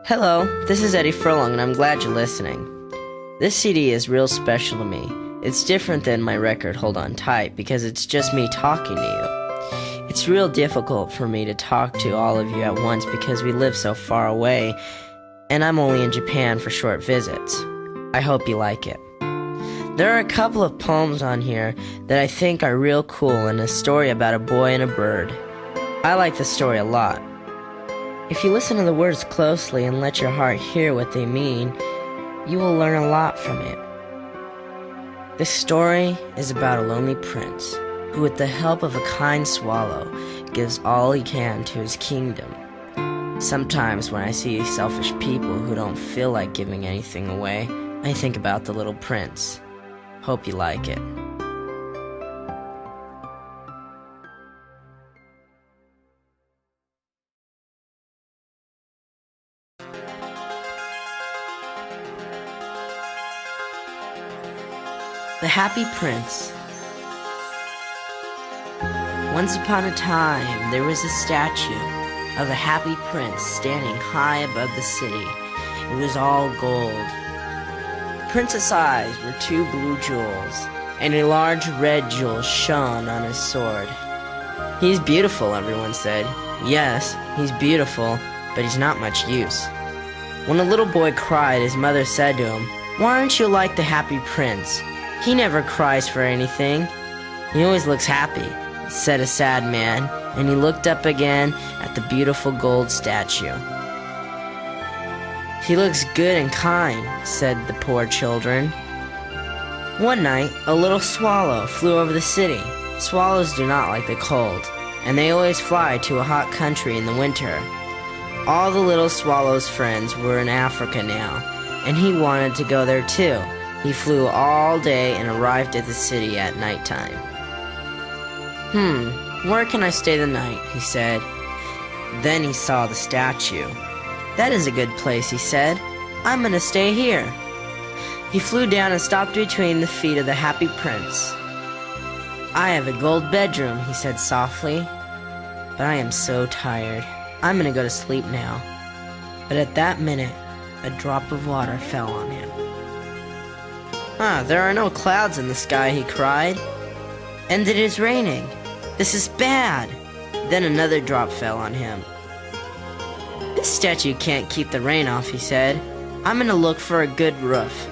Hello, this is Eddie Furlong, and I'm glad you're listening. This CD is real special to me. It's different than my record Hold On Tight because it's just me talking to you. It's real difficult for me to talk to all of you at once because we live so far away, and I'm only in Japan for short visits. I hope you like it. There are a couple of poems on here that I think are real cool and a story about a boy and a bird. I like the story a lot. If you listen to the words closely and let your heart hear what they mean, you will learn a lot from it. This story is about a lonely prince who, with the help of a kind swallow, gives all he can to his kingdom. Sometimes when I see selfish people who don't feel like giving anything away, I think about the little prince. Hope you like it. The Happy Prince. Once upon a time, there was a statue of a happy prince standing high above the city. It was all gold. The prince's eyes were two blue jewels, and a large red jewel shone on his sword. "He's beautiful," everyone said. "Yes, he's beautiful, but he's not much use." When a little boy cried, his mother said to him, "Why aren't you like the happy prince? He never cries for anything. He always looks happy," said a sad man, and he looked up again at the beautiful gold statue. "He looks good and kind," said the poor children. One night, a little swallow flew over the city. Swallows do not like the cold, and they always fly to a hot country in the winter. All the little swallow's friends were in Africa now, and he wanted to go there too. He flew all day and arrived at the city at nighttime. Where can I stay the night?" he said. Then he saw the statue. "That is a good place," he said. "I'm gonna stay here." He flew down and stopped between the feet of the happy prince. "I have a gold bedroom," he said softly. "But I am so tired. I'm gonna go to sleep now." But at that minute, a drop of water fell on him. There are no clouds in the sky," he cried. "And it is raining. This is bad." Then another drop fell on him. "This statue can't keep the rain off," he said. "I'm gonna look for a good roof."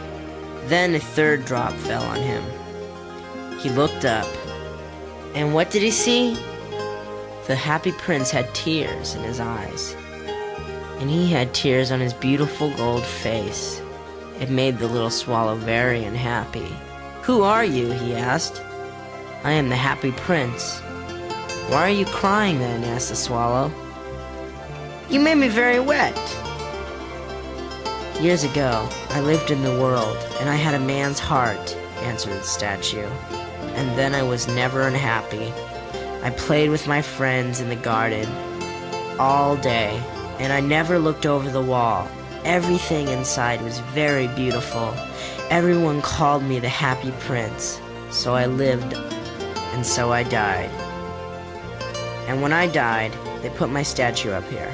Then a third drop fell on him. He looked up, and what did he see? The happy prince had tears in his eyes, and he had tears on his beautiful gold face. It made the little swallow very unhappy. "Who are you?" he asked. "I am the happy prince." "Why are you crying then?" asked the swallow. "You made me very wet." "Years ago, I lived in the world, and I had a man's heart," answered the statue. "And then I was never unhappy. I played with my friends in the garden all day, and I never looked over the wall. Everything inside was very beautiful. Everyone called me the Happy Prince. So I lived, and so I died. And when I died, they put my statue up here.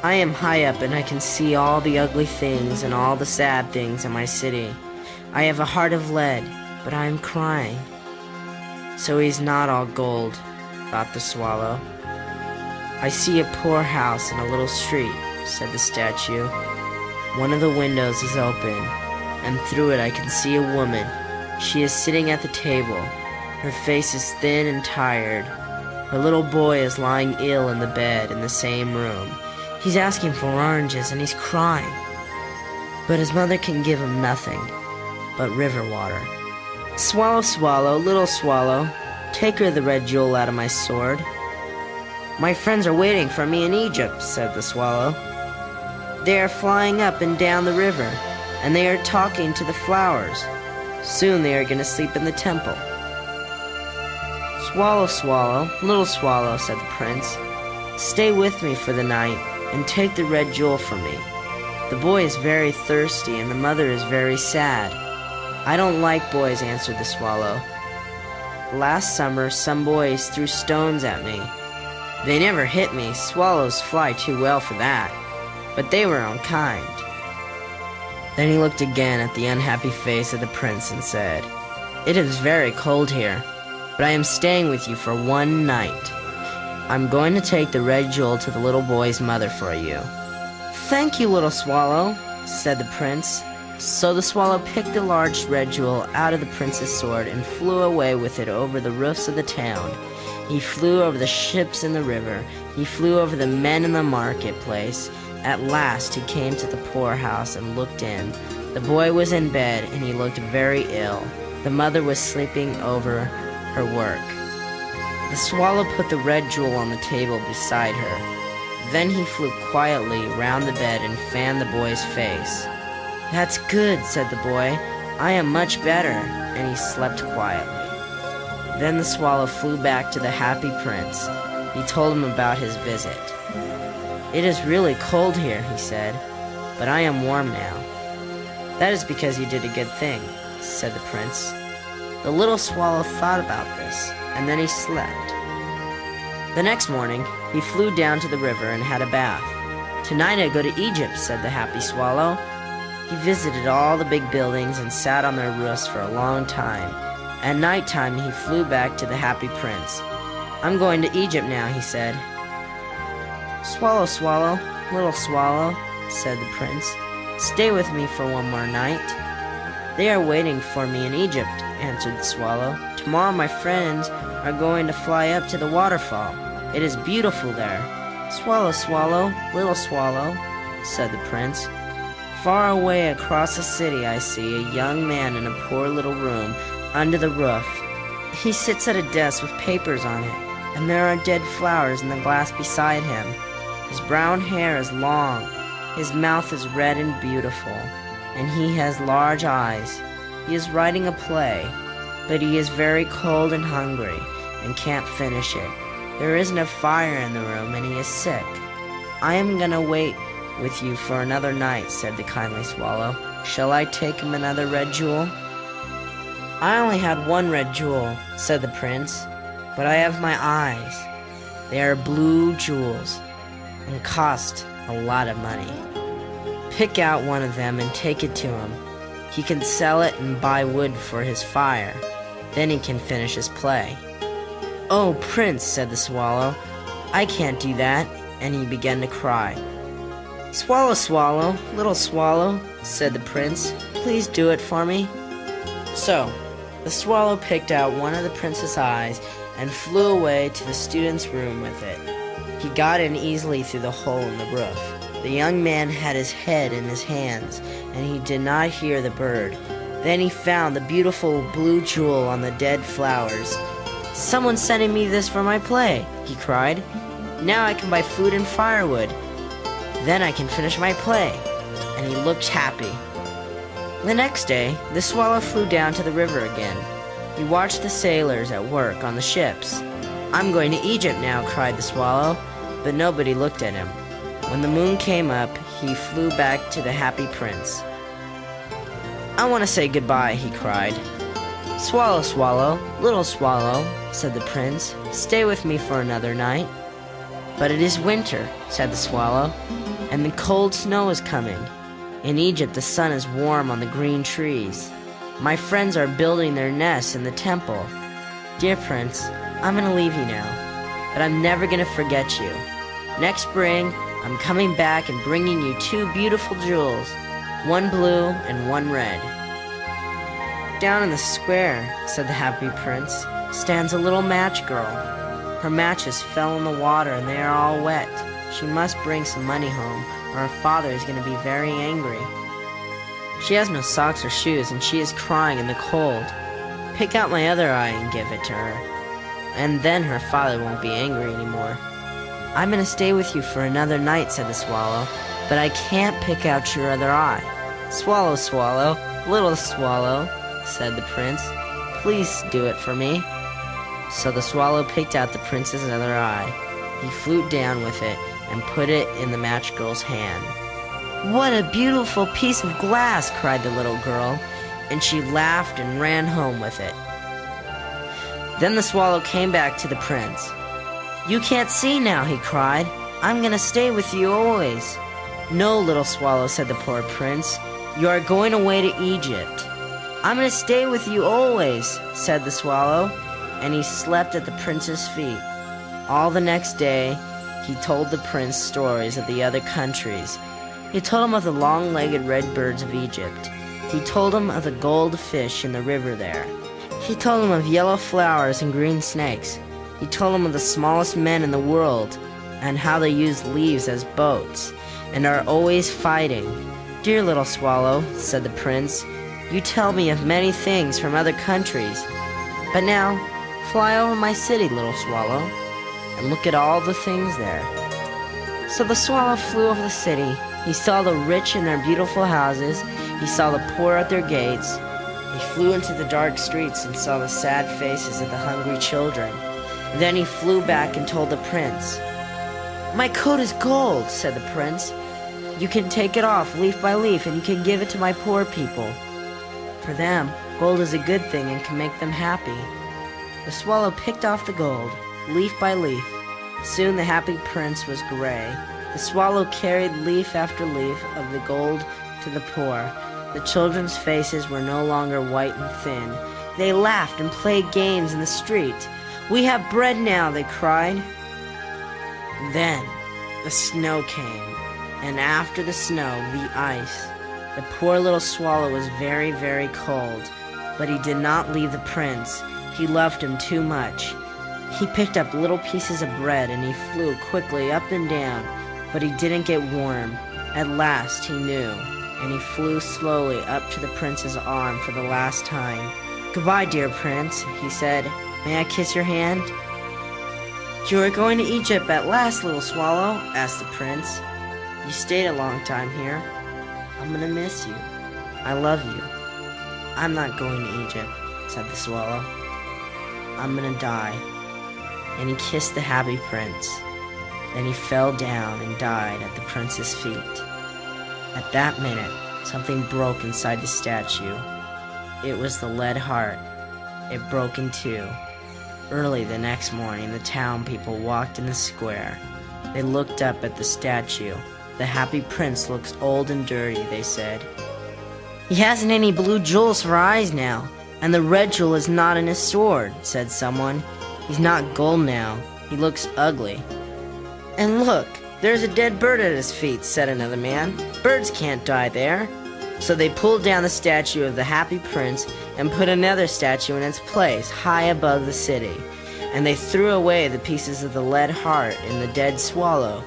I am high up and I can see all the ugly things and all the sad things in my city. I have a heart of lead, but I am crying." "So he's not all gold," thought the swallow. "I see a poor house in a little street," said the statue. "One of the windows is open, and through it I can see a woman. She is sitting at the table. Her face is thin and tired. Her little boy is lying ill in the bed in the same room. He's asking for oranges and he's crying. But his mother can give him nothing but river water. Swallow, swallow, little swallow, take her the red jewel out of my sword." "My friends are waiting for me in Egypt," said the swallow. "They are flying up and down the river, and they are talking to the flowers. Soon they are going to sleep in the temple." "Swallow, swallow, little swallow," said the prince, "stay with me for the night, and take the red jewel from me. The boy is very thirsty, and the mother is very sad." "I don't like boys," answered the swallow. "Last summer, some boys threw stones at me. They never hit me. Swallows fly too well for that. but they were unkind. Then he looked again at the unhappy face of the prince and said, "It is very cold here, but I am staying with you for one night. I'm going to take the red jewel to the little boy's mother for you." "Thank you, little swallow," said the prince. So the swallow picked the large red jewel out of the prince's sword and flew away with it over the roofs of the town. He flew over the ships in the river. He flew over the men in the marketplace. At last he came to the poorhouse and looked in. The boy was in bed, and he looked very ill. The mother was sleeping over her work. The swallow put the red jewel on the table beside her. Then he flew quietly round the bed and fanned the boy's face. "That's good," said the boy. "I am much better," and he slept quietly. Then the swallow flew back to the happy prince. He told him about his visit. "It is really cold here," he said, "but I am warm now." "That is because you did a good thing," said the prince. The little swallow thought about this, and then he slept. The next morning, he flew down to the river and had a bath. "Tonight I go to Egypt," said the happy swallow. He visited all the big buildings and sat on their roofs for a long time. At nighttime, he flew back to the happy prince. "I'm going to Egypt now," he said. "Swallow, swallow, little swallow," said the prince. "Stay with me for one more night." "They are waiting for me in Egypt," answered the swallow. "Tomorrow my friends are going to fly up to the waterfall. It is beautiful there." "Swallow, swallow, little swallow," said the prince. "Far away across the city I see a young man in a poor little room under the roof. He sits at a desk with papers on it, and there are dead flowers in the glass beside him. His brown hair is long, his mouth is red and beautiful, and he has large eyes. He is writing a play, but he is very cold and hungry and can't finish it. There isn't a fire in the room, and he is sick. I am going to wait with you for another night," said the kindly swallow. "Shall I take him another red jewel?" "I only had one red jewel," said the prince, "but I have my eyes. They are blue jewels and cost a lot of money. Pick out one of them and take it to him. He can sell it and buy wood for his fire. Then he can finish his play." "Oh, prince," said the swallow, "I can't do that," and he began to cry. "Swallow, swallow, little swallow," said the prince, "please do it for me." So, the swallow picked out one of the prince's eyes and flew away to the student's room with it. He got in easily through the hole in the roof. The young man had his head in his hands, and he did not hear the bird. Then he found the beautiful blue jewel on the dead flowers. "Someone's sending me this for my play," he cried. "Now I can buy food and firewood. Then I can finish my play," and he looked happy. The next day, the swallow flew down to the river again. He watched the sailors at work on the ships. "I'm going to Egypt now," cried the swallow, but nobody looked at him. When the moon came up, he flew back to the happy prince. "I want to say goodbye," he cried. "Swallow, swallow, little swallow," said the prince. "Stay with me for another night." "But it is winter," said the swallow, "and the cold snow is coming. In Egypt the sun is warm on the green trees. My friends are building their nests in the temple. Dear prince, I'm going to leave you now, but I'm never going to forget you. Next spring, I'm coming back and bringing you two beautiful jewels, one blue and one red." "Down in the square," said the happy prince, "stands a little match girl. Her matches fell in the water and they are all wet. She must bring some money home, or her father is going to be very angry. She has no socks or shoes, and she is crying in the cold. Pick out my other eye and give it to her, and then her father won't be angry anymore." "I'm going to stay with you for another night," said the swallow, "but I can't pick out your other eye." "Swallow, swallow, little swallow," said the prince, "please do it for me." So the swallow picked out the prince's other eye. He flew down with it and put it in the match girl's hand. "What a beautiful piece of glass!" cried the little girl, and she laughed and ran home with it. Then the swallow came back to the prince. "You can't see now," he cried. "I'm going to stay with you always." "No, little swallow," said the poor prince. "You are going away to Egypt." "I'm going to stay with you always," said the swallow, and he slept at the prince's feet. All the next day, he told the prince stories of the other countries. He told him of the long-legged red birds of Egypt. He told him of the gold fish in the river there. He told him of yellow flowers and green snakes. He told him of the smallest men in the world, and how they use leaves as boats, and are always fighting. "Dear little swallow," said the prince, "you tell me of many things from other countries. But now, fly over my city, little swallow, and look at all the things there." So the swallow flew over the city. He saw the rich in their beautiful houses. He saw the poor at their gates. He flew into the dark streets and saw the sad faces of the hungry children. Then he flew back and told the prince. "My coat is gold," said the prince. "You can take it off leaf by leaf, and you can give it to my poor people. For them, gold is a good thing and can make them happy." The swallow picked off the gold, leaf by leaf. Soon the happy prince was gray. The swallow carried leaf after leaf of the gold to the poor. The children's faces were no longer white and thin. They laughed and played games in the street. "We have bread now," they cried. Then the snow came, and after the snow, the ice. The poor little swallow was very, very cold, but he did not leave the prince. He loved him too much. He picked up little pieces of bread and he flew quickly up and down, but he didn't get warm. At last he knew, and he flew slowly up to the prince's arm for the last time. "Goodbye, dear prince," he said. "May I kiss your hand?" "You are going to Egypt at last, little swallow?" asked the prince. "You stayed a long time here. I'm gonna miss you. I love you." "I'm not going to Egypt," said the swallow. "I'm gonna die." And he kissed the happy prince. Then he fell down and died at the prince's feet. At that minute, something broke inside the statue. It was the lead heart. It broke in two. Early the next morning, the town people walked in the square. They looked up at the statue. "The happy prince looks old and dirty," they said. "He hasn't any blue jewels for eyes now, and the red jewel is not in his sword," said someone. "He's not gold now. He looks ugly." "And look, there's a dead bird at his feet," said another man. "Birds can't die there." So they pulled down the statue of the happy prince and put another statue in its place, high above the city. And they threw away the pieces of the lead heart and the dead swallow.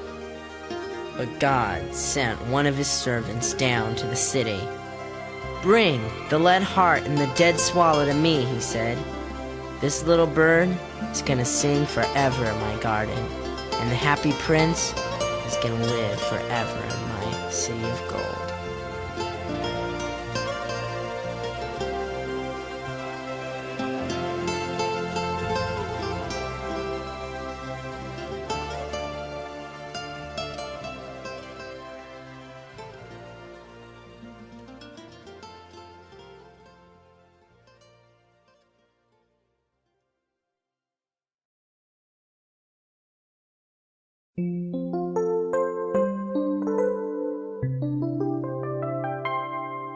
But God sent one of his servants down to the city. "Bring the lead heart and the dead swallow to me," he said. "This little bird is gonna sing forever in my garden, and the happy prince is gonna live forever in my city of gold."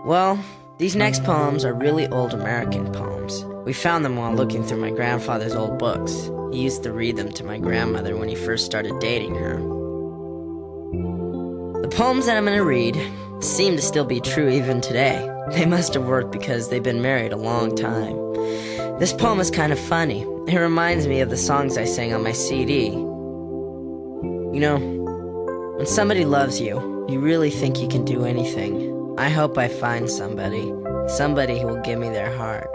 Well, these next poems are really old American poems. We found them while looking through my grandfather's old books. He used to read them to my grandmother when he first started dating her. The poems that I'm going to read seem to still be true even today. They must have worked because they've been married a long time. This poem is kind of funny. It reminds me of the songs I sang on my CD. You know, when somebody loves you, you really think you can do anything. I hope I find somebody who will give me their heart.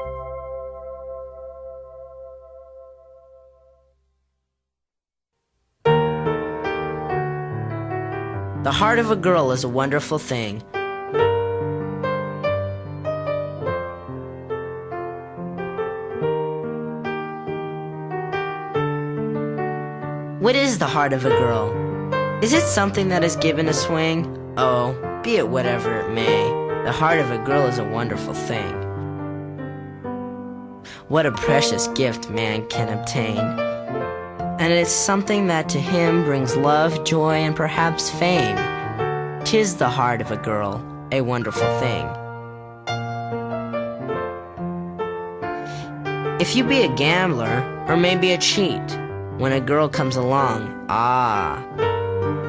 The heart of a girl is a wonderful thing. What is the heart of a girl? Is it something that is given a swing? Oh, be it whatever it may, the heart of a girl is a wonderful thing. What a precious gift man can obtain. And it is something that to him brings love, joy, and perhaps fame. 'Tis the heart of a girl, a wonderful thing. If you be a gambler, or maybe a cheat, when a girl comes along,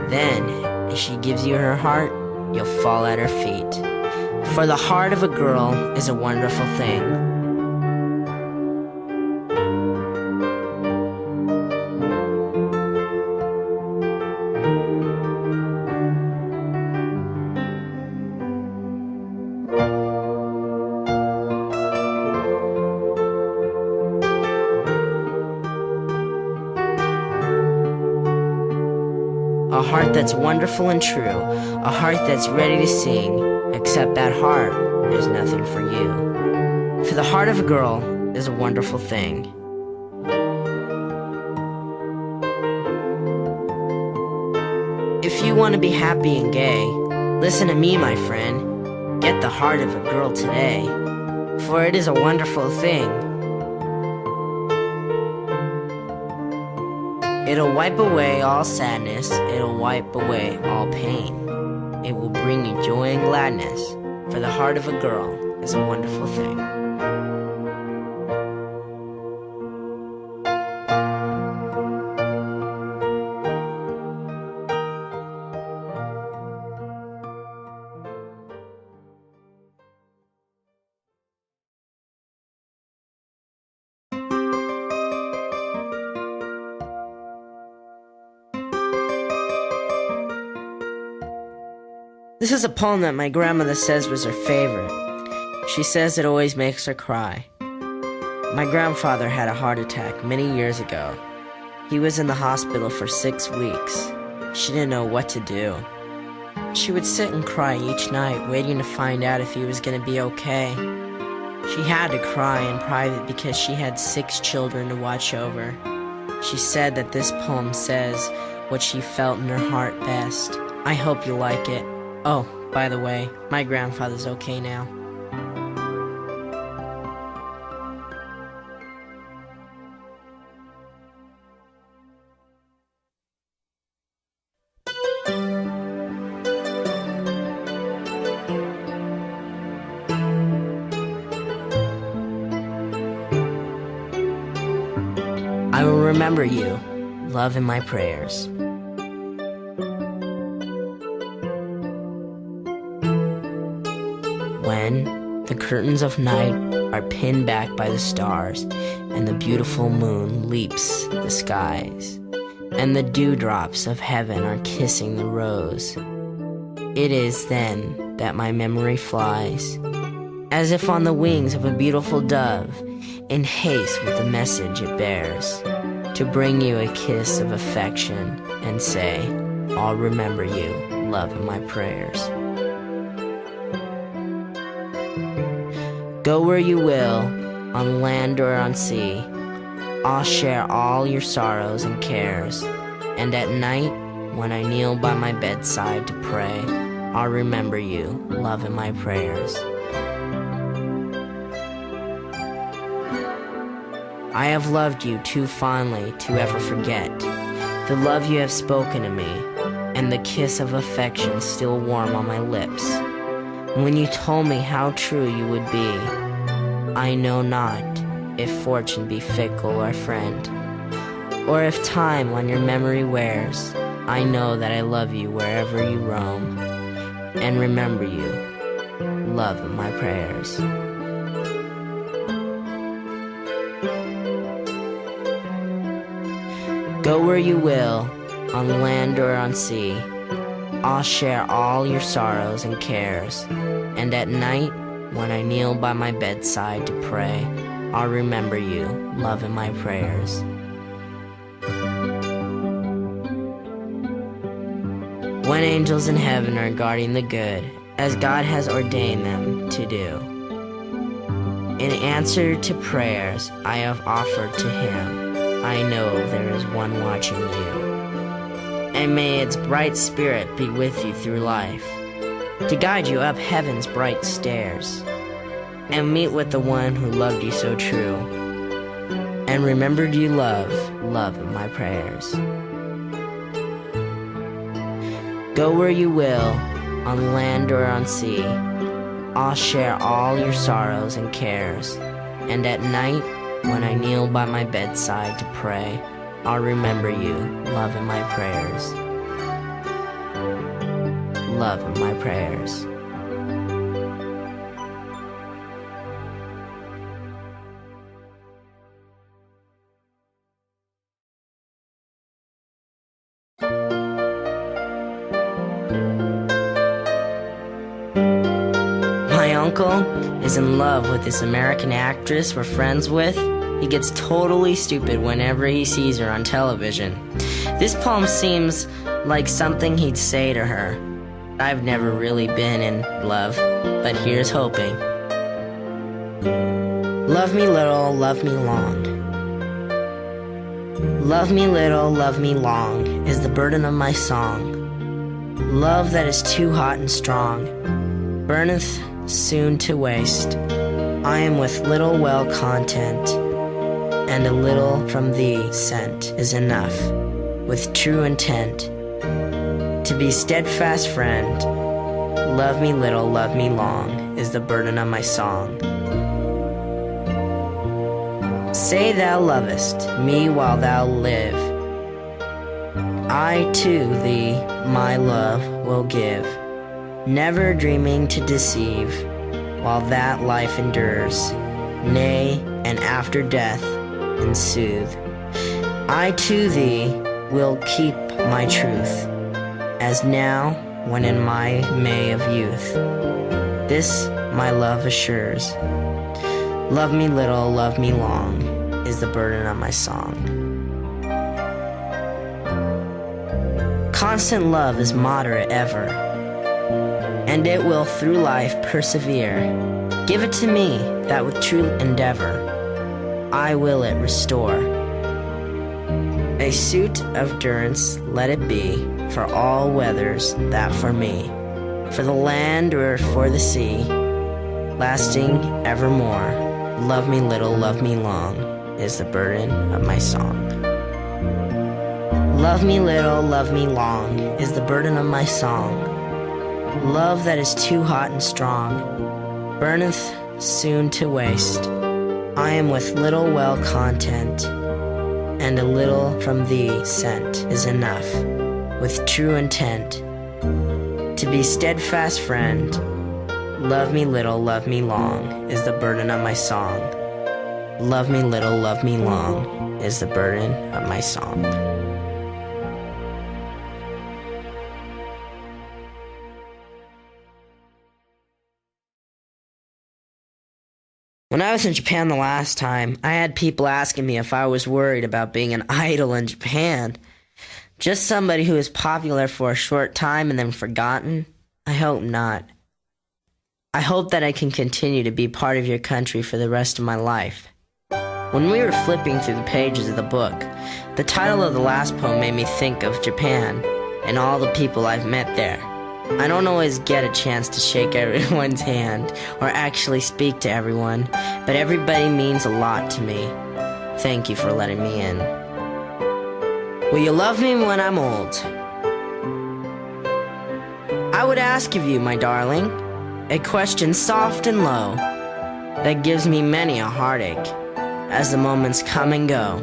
then, if she gives you her heart, you'll fall at her feet. For the heart of a girl is a wonderful thing. A heart that's wonderful and true, a heart that's ready to sing. Except that heart, there's nothing for you. For the heart of a girl is a wonderful thing. If you want to be happy and gay, listen to me, my friend. Get the heart of a girl today, for it is a wonderful thing. It'll wipe away all sadness, it'll wipe away all pain. It will bring you joy and gladness, for the heart of a girl is a wonderful thing. This is a poem that my grandmother says was her favorite. She says it always makes her cry. My grandfather had a heart attack many years ago. He was in the hospital for 6 weeks. She didn't know what to do. She would sit and cry each night, waiting to find out if he was going to be okay. She had to cry in private because she had 6 children to watch over. She said that this poem says what she felt in her heart best. I hope you like it. Oh, by the way, my grandfather's okay now. I will remember you, love in my prayers. When the curtains of night are pinned back by the stars, and the beautiful moon leaps the skies, and the dewdrops of heaven are kissing the rose, it is then that my memory flies, as if on the wings of a beautiful dove, in haste with the message it bears, to bring you a kiss of affection and say, I'll remember you, love in my prayers. Go where you will, on land or on sea, I'll share all your sorrows and cares, and at night, when I kneel by my bedside to pray, I'll remember you, love in my prayers. I have loved you too fondly to ever forget the love you have spoken to me, and the kiss of affection still warm on my lips. When you told me how true you would be, I know not if fortune be fickle or friend, or if time on your memory wears. I know that I love you wherever you roam, and remember you, love in my prayers. Go where you will, on land or on sea, I'll share all your sorrows and cares, and at night, when I kneel by my bedside to pray, I'll remember you, love in my prayers. When angels in heaven are guarding the good, as God has ordained them to do, in answer to prayers I have offered to Him, I know there is one watching you. And may its bright spirit be with you through life, to guide you up heaven's bright stairs, and meet with the one who loved you so true, and remembered you love in my prayers. Go where you will, on land or on sea. I'll share all your sorrows and cares, and at night, when I kneel by my bedside to pray, I'll remember you, love in my prayers. Love in my prayers. My uncle is in love with this American actress we're friends with. He gets totally stupid whenever he sees her on television. This poem seems like something he'd say to her. I've never really been in love, but here's hoping. Love me little, love me long. Love me little, love me long is the burden of my song. Love that is too hot and strong burneth soon to waste. I am with little well content, and a little from thee sent is enough, with true intent, to be steadfast friend. Love me little, love me long is the burden of my song. Say thou lovest me while thou live. I to thee my love will give, never dreaming to deceive, while that life endures, nay, and after death ensued. I to thee will keep my truth, as now when in my May of youth. This my love assures. Love me little, love me long is the burden of my song. Constant love is moderate ever, and it will through life persevere. Give it to me that with true endeavor I will it restore. A suit of durance let it be, for all weathers that for me, for the land or for the sea, lasting evermore. Love me little, love me long is the burden of my song. Love me little, love me long is the burden of my song. Love that is too hot and strong burneth soon to waste. I am with little well content, and a little from thee sent is enough, with true intent, to be steadfast friend. Love me little, love me long is the burden of my song. Love me little, love me long is the burden of my song. When I was in Japan the last time, I had people asking me if I was worried about being an idol in Japan. Just somebody who is popular for a short time and then forgotten? I hope not. I hope that I can continue to be part of your country for the rest of my life. When we were flipping through the pages of the book, the title of the last poem made me think of Japan and all the people I've met there. I don't always get a chance to shake everyone's hand or actually speak to everyone, but everybody means a lot to me. Thank you for letting me in. Will you love me when I'm old? I would ask of you, my darling, a question soft and low that gives me many a heartache as the moments come and go.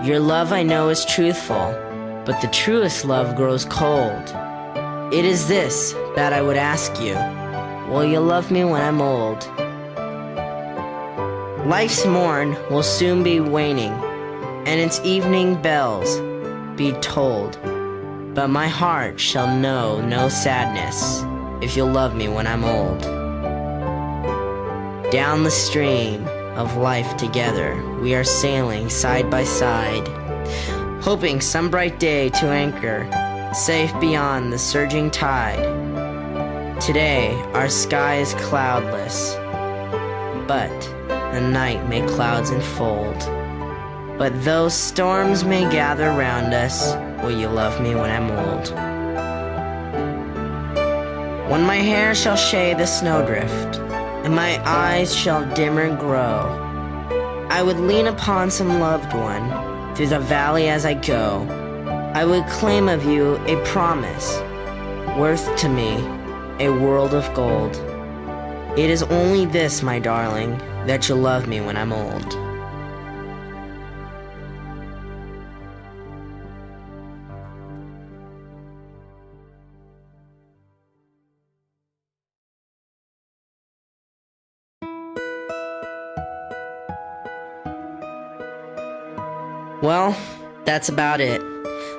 Your love I know is truthful, but the truest love grows cold. It is this that I would ask you. Will you love me when I'm old? Life's morn will soon be waning, and its evening bells be tolled. But my heart shall know no sadness if you'll love me when I'm old. Down the stream of life together we are sailing side by side, hoping some bright day to anchor safe beyond the surging tide. Today our sky is cloudless, but the night may clouds enfold. But though storms may gather round us, will you love me when I'm old? When my hair shall shade the snowdrift, and my eyes shall dimmer grow, I would lean upon some loved one through the valley as I go. I would claim of you a promise worth to me a world of gold. It is only this, my darling, that you'll love me when I'm old. Well, that's about it.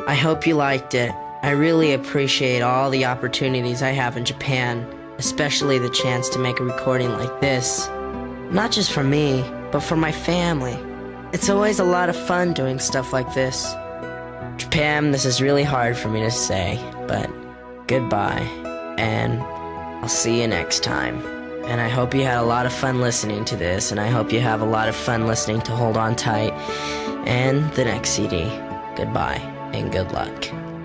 I hope you liked it. I really appreciate all the opportunities I have in Japan, especially the chance to make a recording like this. Not just for me, but for my family. It's always a lot of fun doing stuff like this. Japan, this is really hard for me to say, but goodbye, and I'll see you next time. And I hope you had a lot of fun listening to this, and I hope you have a lot of fun listening to Hold On Tight and the next CD. Goodbye, and good luck.